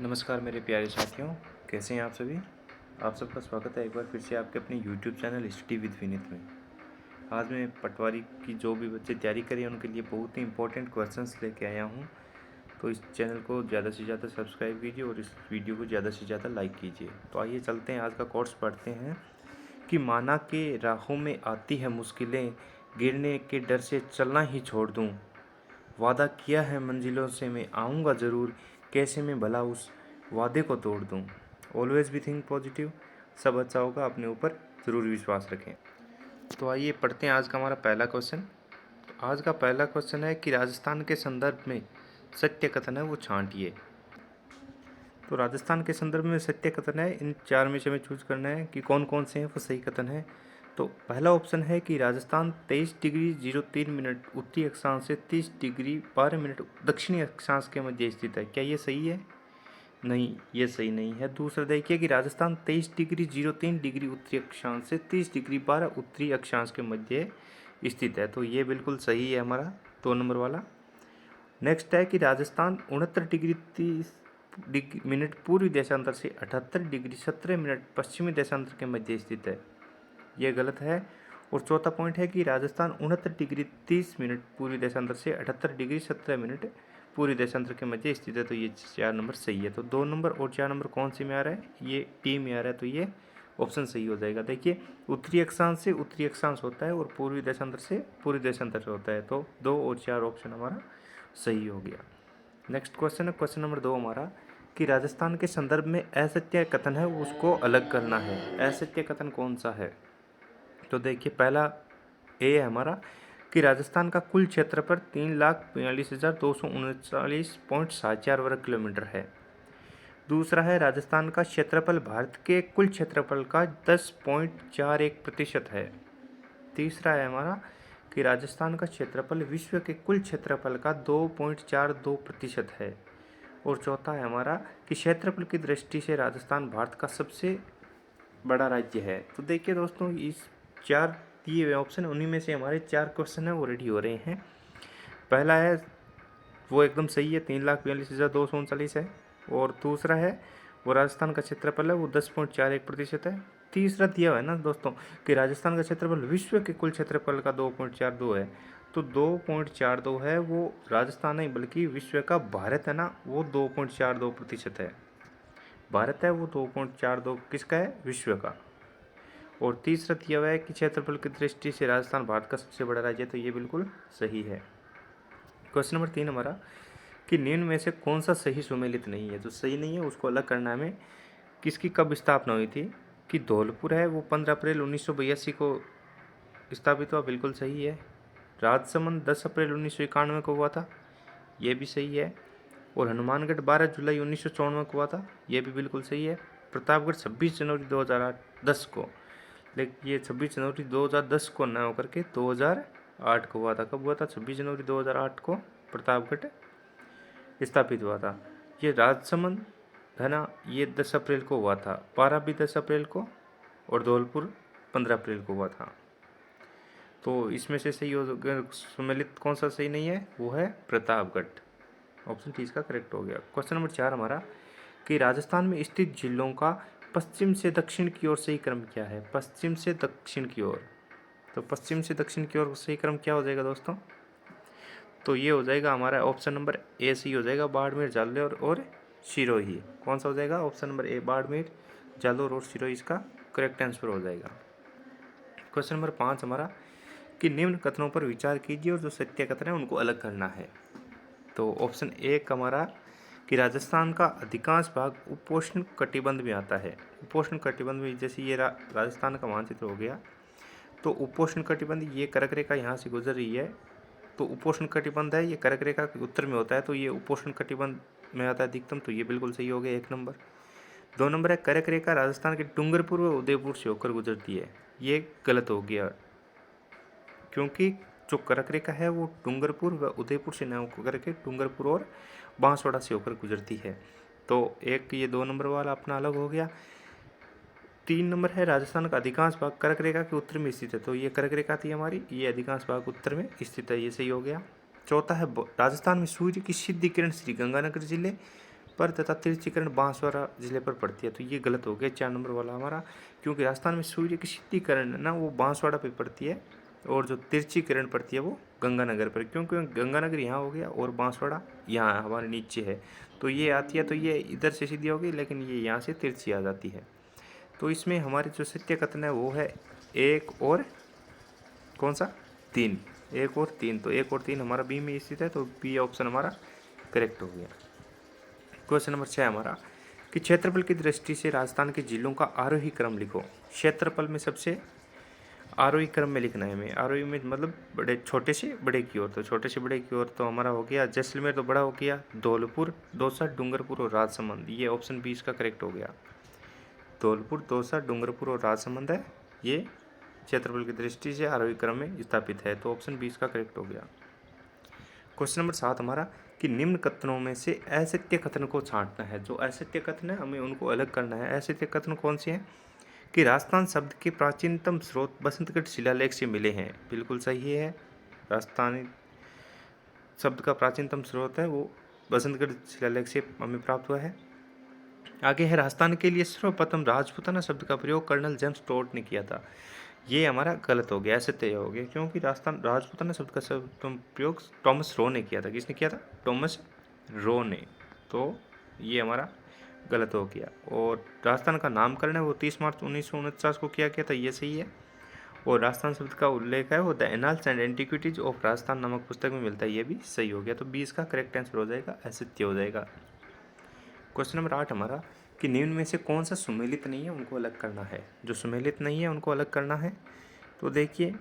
नमस्कार मेरे प्यारे साथियों, कैसे हैं आप सभी। आप सबका स्वागत है एक बार फिर से आपके अपने YouTube channel study with Vineet में। आज मैं पटवारी की जो भी बच्चे तैयारी करें उनके लिए बहुत ही इंपॉर्टेंट क्वेश्चंस लेके आया हूं। तो इस चैनल को ज़्यादा से ज़्यादा सब्सक्राइब कीजिए और इस वीडियो को ज़्यादा से ज़्यादा लाइक कीजिए। तो आइए चलते हैं, आज का कोर्स पढ़ते हैं कि माना के राहों में आती है मुश्किलें, गिरने के डर से चलना ही छोड़ दूँ। वादा किया है मंजिलों से मैं आऊँगा ज़रूर, कैसे मैं भला उस वादे को तोड़ दूँ। ऑलवेज बी थिंक पॉजिटिव, सब अच्छा होगा, अपने ऊपर ज़रूर विश्वास रखें। तो आइए पढ़ते हैं आज का हमारा पहला क्वेश्चन। तो आज का पहला क्वेश्चन है कि राजस्थान के संदर्भ में सत्य कथन है वो छांटिए। तो राजस्थान के संदर्भ में सत्य कथन है, इन चार में से हमें चूज करना है कि कौन कौन से हैं वो सही कथन है। तो पहला ऑप्शन है कि राजस्थान 23 डिग्री 03 मिनट उत्तरी अक्षांश से 30 डिग्री 12 मिनट दक्षिणी अक्षांश के मध्य स्थित है। क्या ये सही है? नहीं, ये सही नहीं है। दूसरा देखिए कि राजस्थान 23 डिग्री 03 डिग्री उत्तरी अक्षांश से 30 डिग्री 12 उत्तरी अक्षांश के मध्य स्थित है। तो ये बिल्कुल सही है हमारा 2 नंबर वाला। नेक्स्ट है कि राजस्थान 69 डिग्री 30 मिनट पूर्वी देशांतर से 78 डिग्री 17 मिनट पश्चिमी देशांतर के मध्य स्थित है। यह गलत है। और चौथा पॉइंट है कि राजस्थान 69 डिग्री 30 मिनट पूर्वी देशांतर से 78 डिग्री 17 मिनट पूर्वी देशांतर के मध्य स्थित है। तो ये 4 नंबर सही है। तो 2 नंबर और 4 नंबर कौन सी में आ रहा है? ये टी में आ रहा है। तो ये ऑप्शन सही हो जाएगा। देखिए, उत्तरी अक्षांश से उत्तरी अक्षांश होता है और पूर्वी देशांतर से पूर्वी देशांतर से होता है। तो 2 और 4 ऑप्शन हमारा सही हो गया। नेक्स्ट क्वेश्चन है क्वेश्चन नंबर 2 हमारा कि राजस्थान के संदर्भ में असत्य कथन है उसको अलग करना है। असत्य कथन कौन सा है? तो देखिए, पहला ए है हमारा कि राजस्थान का कुल क्षेत्रफल 3,42,239.74 वर्ग किलोमीटर है। दूसरा है राजस्थान का क्षेत्रफल भारत के कुल क्षेत्रफल का 10.41% है। तीसरा है हमारा कि राजस्थान का क्षेत्रफल विश्व के कुल क्षेत्रफल का 2.42% है। और चौथा है हमारा कि क्षेत्रफल की दृष्टि से राजस्थान भारत का सबसे बड़ा राज्य है। तो देखिए दोस्तों, इस 4 दिए हुए ऑप्शन, उन्हीं में से हमारे 4 क्वेश्चन है वो रेडी हो रहे हैं। पहला है वो एकदम सही है, 3,42,239 है। और दूसरा है वो राजस्थान का क्षेत्रफल है वो 10.41% है। तीसरा दिया हुआ है ना दोस्तों कि राजस्थान का क्षेत्रफल विश्व के कुल क्षेत्रफल का 2.42 है। तो 2.42 है वो राजस्थान नहीं बल्कि विश्व का भारत है ना, वो 2.42% है। भारत है वो 2.42 किसका है? विश्व का। और तीसरा दिया हुआ है कि क्षेत्रफल की दृष्टि से राजस्थान भारत का सबसे बड़ा राज्य है। तो ये बिल्कुल सही है। क्वेश्चन नंबर 3 हमारा कि निम्न में से कौन सा सही सुमेलित नहीं है? जो सही नहीं है उसको अलग करना है हमें। किसकी कब स्थापना हुई थी? कि धौलपुर है वो 15 अप्रैल 1982 को स्थापित हुआ, बिल्कुल सही है। राजसमंद 10 अप्रैल 1991 को हुआ था, ये भी सही है। और हनुमानगढ़ 12 जुलाई 1994 को हुआ था, ये भी बिल्कुल सही है। प्रतापगढ़ 26 जनवरी 2010 को, लेकिन ये 26 जनवरी 2010 को न होकर के 2008 को हुआ था। कब हुआ था? 26 जनवरी 2008 को प्रतापगढ़ स्थापित हुआ था। ये राजसमंद है ना, ये 10 अप्रैल को हुआ था। पारा भी 10 अप्रैल को और धौलपुर 15 अप्रैल को हुआ था। तो इसमें से सही हो, सुमेलित कौन सा सही नहीं है? वो है प्रतापगढ़। ऑप्शन टी इसका करेक्ट हो गया। क्वेश्चन नंबर 4 हमारा कि राजस्थान में स्थित जिलों का पश्चिम से दक्षिण की ओर सही क्रम क्या है? पश्चिम से दक्षिण की ओर। तो पश्चिम से दक्षिण की ओर सही क्रम क्या हो जाएगा दोस्तों? तो ये हो जाएगा हमारा ऑप्शन नंबर ए सही हो जाएगा, बाड़मेर, जालोर और सिरोही। कौन सा हो जाएगा? Option number A, Barmer, Jalore और सिरोही इसका करेक्ट आंसर हो जाएगा। क्वेश्चन नंबर 5 हमारा कि निम्न कथनों पर विचार कीजिए और जो सत्य कथन है उनको अलग करना है। तो ऑप्शन ए हमारा कि राजस्थान का अधिकांश भाग उपोष्ण कटिबंध में आता है। उपोष्ण कटिबंध में, जैसे ये राजस्थान का मानचित्र हो गया, तो उपोष्ण कटिबंध ये कर्क रेखा यहाँ से गुजर रही है, तो उपोष्ण कटिबंध है, ये कर्क रेखा के उत्तर में होता है, तो ये उपोष्ण कटिबंध में आता है अधिकतम। तो ये बिल्कुल सही हो गया 1 नंबर। 2 नंबर है कर्क रेखा राजस्थान के डूंगरपुर व उदयपुर से होकर गुजरती है। ये गलत हो गया, क्योंकि जो कर्क रेखा है वो डूंगरपुर व उदयपुर से न होकर के डूंगरपुर और बांसवाड़ा से होकर गुजरती है। तो एक ये 2 नंबर वाला अपना अलग हो गया। 3 नंबर है राजस्थान का अधिकांश भाग कर्क रेखा के उत्तर में स्थित है। तो ये कर्क रेखा थी हमारी, ये अधिकांश भाग उत्तर में स्थित है, ये सही हो गया। चौथा है राजस्थान में सूर्य की सीधी किरण श्री गंगानगर जिले पर तथा तिरछीकरण बांसवाड़ा जिले पर पड़ती है। तो ये गलत हो गया 4 नंबर वाला हमारा, क्योंकि राजस्थान में सूर्य की सिद्धिकरण है ना वो बांसवाड़ा पे पड़ती है और जो तिरछीकरण पड़ती है वो गंगानगर पर, क्योंकि गंगानगर यहाँ हो गया और बांसवाड़ा यहाँ हमारे नीचे है। तो ये आती है तो ये इधर से सीधी होगी, लेकिन ये यहाँ से तिरछी आ जाती है। तो इसमें हमारे जो सत्य कथन है वो है 1 और कौन सा 3, 1 और 3। तो 1 और 3 हमारा बी में स्थित है, तो बी ऑप्शन हमारा करेक्ट हो गया। क्वेश्चन नंबर 6 हमारा कि क्षेत्रफल की दृष्टि से राजस्थान के जिलों का आरोही क्रम लिखो। क्षेत्रफल में सबसे आरोही क्रम में लिखना है हमें। आरोही में मतलब बड़े छोटे से बड़े की ओर, तो छोटे से बड़े की ओर तो हमारा हो गया जैसलमेर, तो बड़ा हो गया धौलपुर, दौसा, डूंगरपुर और राजसमंद। ये ऑप्शन 20 का करेक्ट हो गया। धौलपुर, दौसा, डूंगरपुर और राजसमंद है ये क्षेत्रफल की दृष्टि से आरोही क्रम में स्थापित है, तो ऑप्शन 20 का करेक्ट हो गया। क्वेश्चन नंबर 7 हमारा कि निम्न कथनों में से असत्य कथन को छांटना है। जो असत्य कथन है हमें उनको अलग करना है। असत्य कथन कौन से हैं कि राजस्थान शब्द के प्राचीनतम स्रोत बसंतगढ़ शिलालेख से मिले हैं। बिल्कुल सही है, राजस्थानी शब्द का प्राचीनतम स्रोत है वो बसंतगढ़ शिलालेख से हमें प्राप्त हुआ है। आगे है राजस्थान के लिए सर्वप्रथम राजपूताना शब्द का प्रयोग कर्नल जेम्स टोड ने किया था। ये हमारा गलत हो गया, असत्य हो गया, क्योंकि राजपूताना शब्द का प्रयोग टॉमस रो ने किया था। किसने किया था? टॉमस रो ने। तो ये हमारा गलत हो गया। और राजस्थान का नामकरण है वो 30 मार्च 1949 को किया गया था, ये सही है। और राजस्थान शब्द का उल्लेख है वो the annals and antiquities of Rajasthan नामक पुस्तक में मिलता है, ये भी सही हो गया। तो 20 का करेक्ट आंसर हो जाएगा, असत्य हो जाएगा। क्वेश्चन नंबर 8 हमारा कि निम्न में से कौन सा सुमेलित नहीं है उनको अलग करना है। जो सुमेलित नहीं है उनको अलग करना है, तो देखिए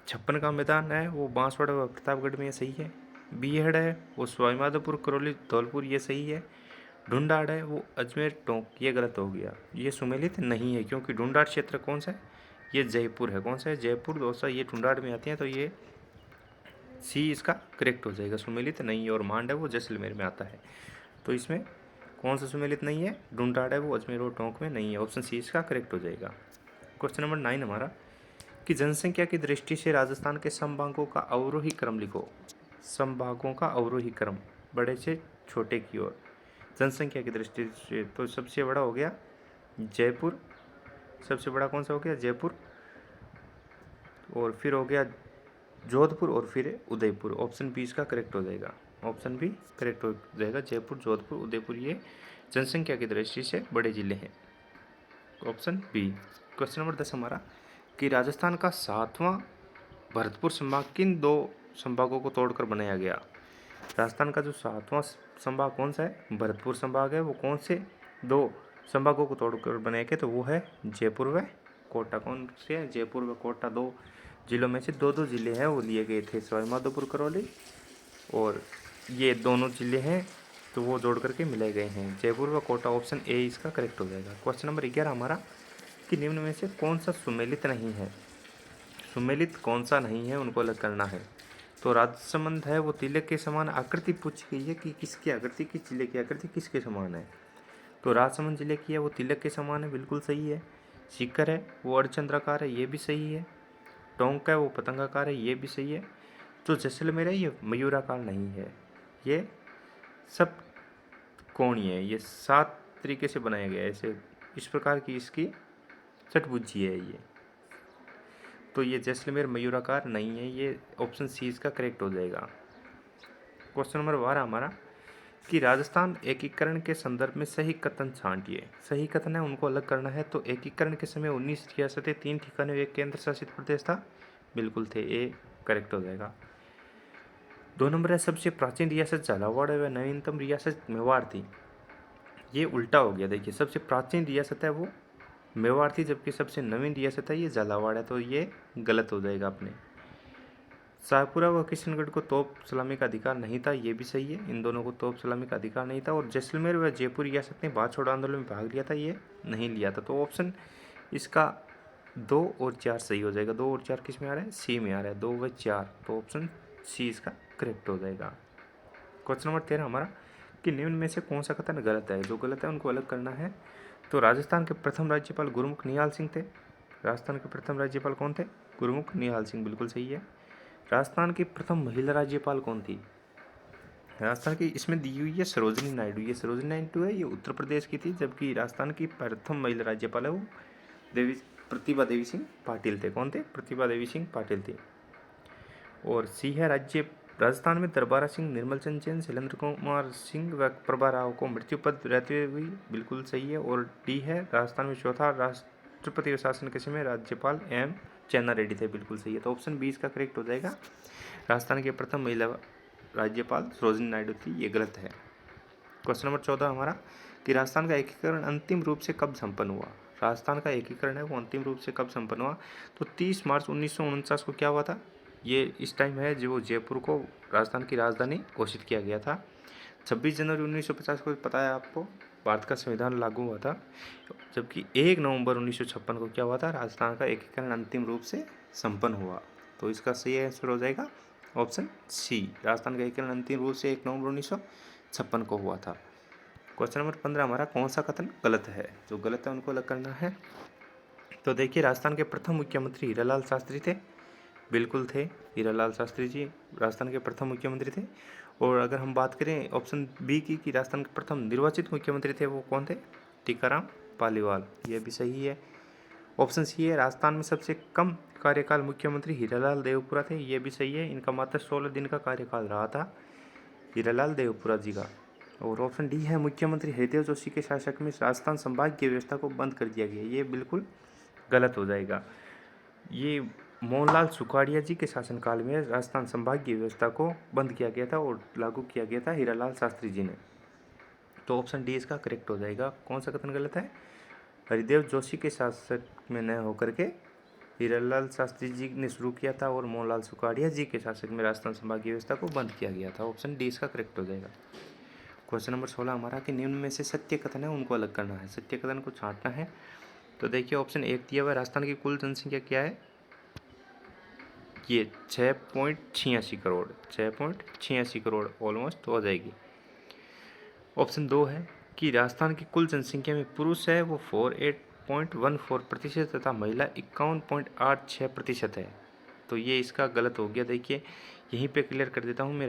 56 का मैदान है वो बांसवाड़ा व प्रतापगढ़ में, सही है। बीहड़ है वो सवाईमाधोपुर, करौली, धौलपुर, ये सही है। ढूंढाड़ है वो अजमेर, टोंक, ये गलत हो गया। ये सुमेलित नहीं है, क्योंकि ढूंढाड़ क्षेत्र कौन सा है? ये जयपुर है। कौन सा है? जयपुर, दौसा, ये ढूंढाड़ में आती है, तो ये सी इसका करेक्ट हो जाएगा, सुमेलित नहीं है। और मांड है वो जैसलमेर में आता है, तो इसमें कौन सा सुमेलित नहीं है? ढूंढाड़ है वो अजमेर और टोंक में नहीं है, ऑप्शन सी इसका करेक्ट हो जाएगा। क्वेश्चन नंबर 9 हमारा कि जनसंख्या की दृष्टि से राजस्थान के संभागों का अवरोही क्रम लिखो। संभागों का अवरोही क्रम बड़े से छोटे की ओर जनसंख्या की दृष्टि से, तो सबसे बड़ा हो गया जयपुर। सबसे बड़ा कौन सा हो गया? जयपुर। और फिर हो गया जोधपुर और फिर उदयपुर, ऑप्शन बी इसका करेक्ट हो जाएगा। ऑप्शन बी करेक्ट हो जाएगा, जयपुर, जोधपुर, उदयपुर, ये जनसंख्या की दृष्टि से बड़े जिले हैं, ऑप्शन बी। क्वेश्चन नंबर 10 हमारा कि राजस्थान का 7वां भरतपुर संभाग किन 2 संभागों को तोड़कर बनाया गया। राजस्थान का जो 7वां संभाग कौन सा है? भरतपुर संभाग है। वो कौन से 2 संभागों को तोड़कर बनाया गया? तो वो है जयपुर व कोटा। कौन से हैं? जयपुर व कोटा, 2 जिलों में से 2 जिले हैं वो लिए गए थे, सवाईमाधोपुर, करौली, और ये दोनों जिले हैं तो वो जोड़ करके मिलाए गए हैं, जयपुर व कोटा, ऑप्शन ए इसका करेक्ट हो जाएगा। क्वेश्चन नंबर 11 हमारा कि निम्न में से कौन सा सुमेलित नहीं है। सुमेलित कौन सा नहीं है उनको अलग करना है। तो राजसमंद है वो तिलक के समान आकृति पूछी गई है कि किसकी आकृति, किस जिले की आकृति किसके समान है। तो राजसमंद जिले की है वो तिलक के समान है, बिल्कुल सही है। सीकर है वो अर्धचंद्राकार है, ये भी सही है। टोंक है वो पतंगाकार है, ये भी सही है। जो जैसलमेर है ये मयूराकार नहीं है, ये सब कोणीय है, ये 7 तरीके से बनाया गया है, ऐसे इस प्रकार की इसकी षटभुजी है ये। तो ये जैसलमेर मयूराकार नहीं है, ये ऑप्शन सी इसका करेक्ट हो जाएगा। क्वेश्चन नंबर 12 हमारा कि राजस्थान एकीकरण के संदर्भ में सही कथन छांटिए। सही कथन है उनको अलग करना है। तो एकीकरण के समय 19 रियासतें, 3 ठिकाने, 1 केंद्र शासित प्रदेश था, बिल्कुल थे, ए करेक्ट हो जाएगा। 2 नंबर है सबसे प्राचीन रियासत झालावाड़ व नवीनतम रियासत मेवाड़ थी, ये उल्टा हो गया। देखिए सबसे प्राचीन रियासत है वो मेवाड़ थी, जबकि सबसे नवीन रियासत है ये झालावाड़ है, तो ये गलत हो जाएगा अपने। शाहपुरा व किशनगढ़ को तोप सलामी का अधिकार नहीं था, ये भी सही है, इन दोनों को तोप सलामी का अधिकार नहीं था। और जैसलमेर व जयपुर रियासत ने भारत छोड़ो आंदोलन में भाग लिया था, ये नहीं लिया था। तो ऑप्शन इसका 2 और 4 सही हो जाएगा। 2 और 4 किस में आ रहा है? सी में आ रहा है, 2 व 4, तो ऑप्शन सी इसका करेक्ट हो जाएगा। क्वेश्चन नंबर 13 हमारा कि निम्न में से कौन सा कथन गलत है। जो गलत है उनको अलग करना है। तो राजस्थान के प्रथम राज्यपाल गुरुमुख निहाल सिंह थे। राजस्थान के प्रथम राज्यपाल कौन थे? गुरुमुख निहाल सिंह, बिल्कुल सही है। राजस्थान की प्रथम महिला राज्यपाल कौन थी? राजस्थान की इसमें दी हुई है सरोजिनी नायडू। ये सरोजिनी नायडू है, ये उत्तर प्रदेश की थी, जबकि राजस्थान की प्रथम महिला राज्यपाल है वो देवी प्रतिभा देवी सिंह पाटिल थे। कौन थे? प्रतिभा देवी सिंह पाटिल थी। और सी है राज्य राजस्थान में दरबारा सिंह, निर्मल चंद जैन, शैलेंद्र कुमार सिंह व प्रभा राव को मृत्यु पद रहते हुए, बिल्कुल सही है। और डी है राजस्थान में चौथा राष्ट्रपति शासन के समय राज्यपाल एम चेन्ना रेड्डी थे, बिल्कुल सही है। तो ऑप्शन 20 का करेक्ट हो जाएगा। राजस्थान के प्रथम महिला राज्यपाल सरोजिनी नायडू थी, ये गलत है। क्वेश्चन नंबर 14 हमारा कि राजस्थान का एकीकरण अंतिम रूप से कब संपन्न हुआ? राजस्थान का एकीकरण है वो अंतिम रूप से कब संपन्न हुआ? तो 30 मार्च 1949 को क्या हुआ था? ये इस टाइम है जो जयपुर को राजस्थान की राजधानी घोषित किया गया था। 26 जनवरी 1950 को पता है आपको भारत का संविधान लागू हुआ था, जबकि 1 नवंबर 1956 को क्या हुआ था? राजस्थान का एकीकरण अंतिम रूप से संपन्न हुआ। तो इसका सही आंसर हो जाएगा ऑप्शन सी, राजस्थान का एकीकरण अंतिम रूप से 1 नवंबर 1956 को हुआ था। क्वेश्चन नंबर 15 हमारा कौन सा कथन गलत है? जो गलत है उनको अलग करना है। तो देखिए राजस्थान के प्रथम मुख्यमंत्री हीरालाल शास्त्री थे, बिल्कुल थे। हीरालाल शास्त्री जी राजस्थान के प्रथम मुख्यमंत्री थे। और अगर हम बात करें ऑप्शन बी की कि राजस्थान के प्रथम निर्वाचित मुख्यमंत्री थे, वो कौन थे? टीकाराम पालीवाल, ये भी सही है। ऑप्शन सी है राजस्थान में सबसे कम कार्यकाल मुख्यमंत्री हीरालाल देवपुरा थे, ये भी सही है। इनका मात्र 16 दिन का कार्यकाल रहा था हीरालाल देवपुरा जी का। और ऑप्शन डी है मुख्यमंत्री हृदय जोशी के शासक में राजस्थान संभाग की व्यवस्था को बंद कर दिया गया, ये बिल्कुल गलत हो जाएगा। ये मोहनलाल सुखाड़िया जी के शासनकाल में राजस्थान संभाग की व्यवस्था को बंद किया गया था और लागू किया गया था हीरालाल शास्त्री जी ने। तो ऑप्शन डी इसका करेक्ट हो जाएगा। कौन सा कथन गलत है? हरिदेव जोशी के शासक में न होकर के हीरालाल शास्त्री जी ने शुरू किया था और मोहनलाल सुखाड़िया जी के शासक में राजस्थान संभाग की व्यवस्था को बंद किया गया था। ऑप्शन डी इसका करेक्ट हो जाएगा। क्वेश्चन नंबर 16 हमारा कि निम्न में से सत्य कथन है उनको अलग करना है, सत्य कथन को छांटना है। तो देखिए ऑप्शन 1 दिया हुआ है राजस्थान की कुल जनसंख्या क्या है? ये 6.86 करोड़, 6.86 करोड़ ऑलमोस्ट हो जाएगी। ऑप्शन 2 है कि राजस्थान की कुल जनसंख्या में पुरुष है वो 48.14% तथा महिला 51.86% है। तो ये इसका गलत हो गया। देखिए यहीं पे क्लियर कर देता हूँ मैं।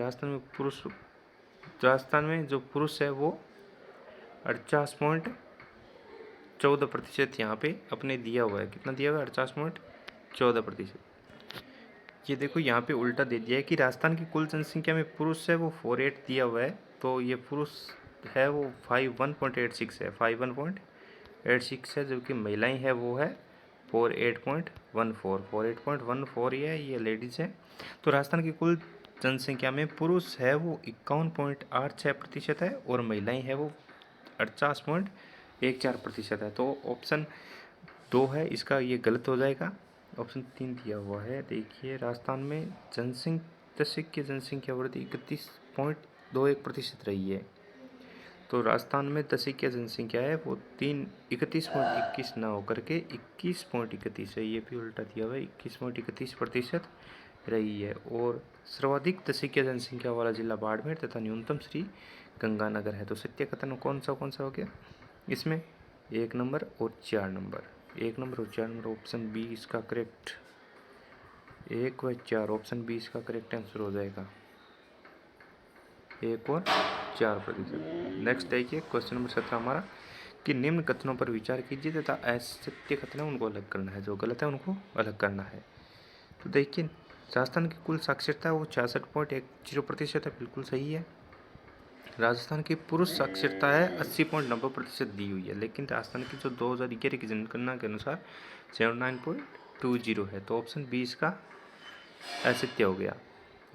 राजस्थान में जो पुरुष है वो 48.14% यहाँ पे अपने दिया हुआ है। कितना दिया हुआ है? 48.14%। ये देखो यहाँ पे उल्टा दे दिया है कि राजस्थान की कुल जनसंख्या में पुरुष है वो 48 दिया हुआ है, तो ये पुरुष है वो 51.86 है, 51.86 है, जबकि महिलाएं है वो है 48.14 ये लेडीज़ है। तो राजस्थान की कुल जनसंख्या में पुरुष है वो 51.86% है और महिलाएं है वो 48.14% है। तो ऑप्शन 2 है इसका ये गलत हो जाएगा। ऑप्शन 3 दिया हुआ है। देखिए राजस्थान में दशक की जनसंख्या वृद्धि 31.21% रही है। तो राजस्थान में दशक की जनसंख्या है वो 31.21 ना होकर के 21.31 है, ये भी उल्टा दिया हुआ है, 21.31% रही है। और सर्वाधिक दशक की जनसंख्या वाला जिला बाड़मेर तथा न्यूनतम श्री गंगानगर है। तो सत्य कथन कौन सा हो गया इसमें? 1 नंबर और 4 नंबर, 1 नंबर और 4 नंबर, ऑप्शन बी इसका करेक्ट। 1 व 4 ऑप्शन बी इसका करेक्ट आंसर हो जाएगा, 1 और 4%। नेक्स्ट देखिए क्वेश्चन नंबर 17 हमारा कि निम्न कथनों पर विचार कीजिए तथा असत्य कथन है उनको अलग करना है, जो गलत है उनको अलग करना है। तो देखिए राजस्थान की कुल साक्षरता है वो 66.10% है, बिल्कुल सही है। राजस्थान की पुरुष साक्षरता है 80.90% दी हुई है, लेकिन राजस्थान की जो 2011 की जनगणना के अनुसार 79.20 है। तो ऑप्शन बी इसका असत्य हो गया।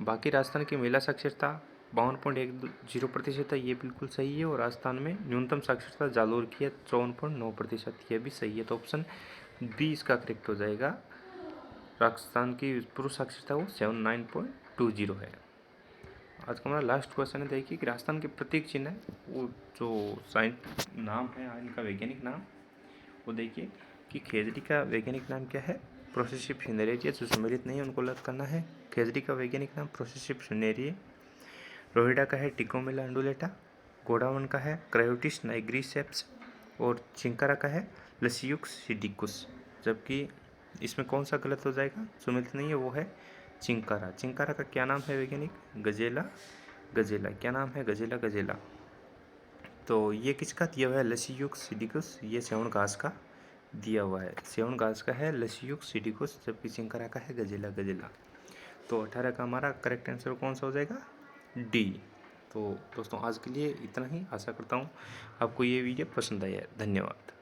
बाकी राजस्थान की महिला साक्षरता 52.10% है, ये बिल्कुल सही है। और राजस्थान में न्यूनतम साक्षरता जालोर की है 54.9%, ये भी सही है। तो ऑप्शन बी इसका करेक्ट हो जाएगा। राजस्थान की पुरुष साक्षरता वो 79.20 है। आज का हमारा लास्ट क्वेश्चन है। देखिए कि राजस्थान के प्रतीक चिन्ह है वो जो साइंस नाम है इनका वैज्ञानिक नाम, वो देखिए कि खेजड़ी का वैज्ञानिक नाम क्या है? Progressive Funaria. जो सम्मिलित नहीं है उनको अलग करना है। खेजड़ी का वैज्ञानिक नाम प्रोसेसिव फिनेरिया। रोहिड़ा का है टिकोमेला अंडुलेटा। गोडावन का है क्रायोटिस नाइग्रिसेप्स। और चिंकारा का है लसियुक्स सिडिकुस। जबकि इसमें कौन सा गलत हो जाएगा? सम्मिलित नहीं है वो है चिंकारा। चिंकारा का क्या नाम है वैज्ञानिक? गजेला गजेला। क्या नाम है? गजेला, गजेला। तो ये किसका दिया हुआ है? लसीयुग सिडिकुस। ये सेवन घास का दिया हुआ है, सेवन घास का है लसीयुग सिडिकुस, जबकि चिंकारा का है गजेला, गजेला। तो 18 का हमारा करेक्ट आंसर कौन सा हो जाएगा? डी। तो दोस्तों आज के लिए इतना ही। आशा करता हूँ आपको ये वीडियो पसंद आया है। धन्यवाद।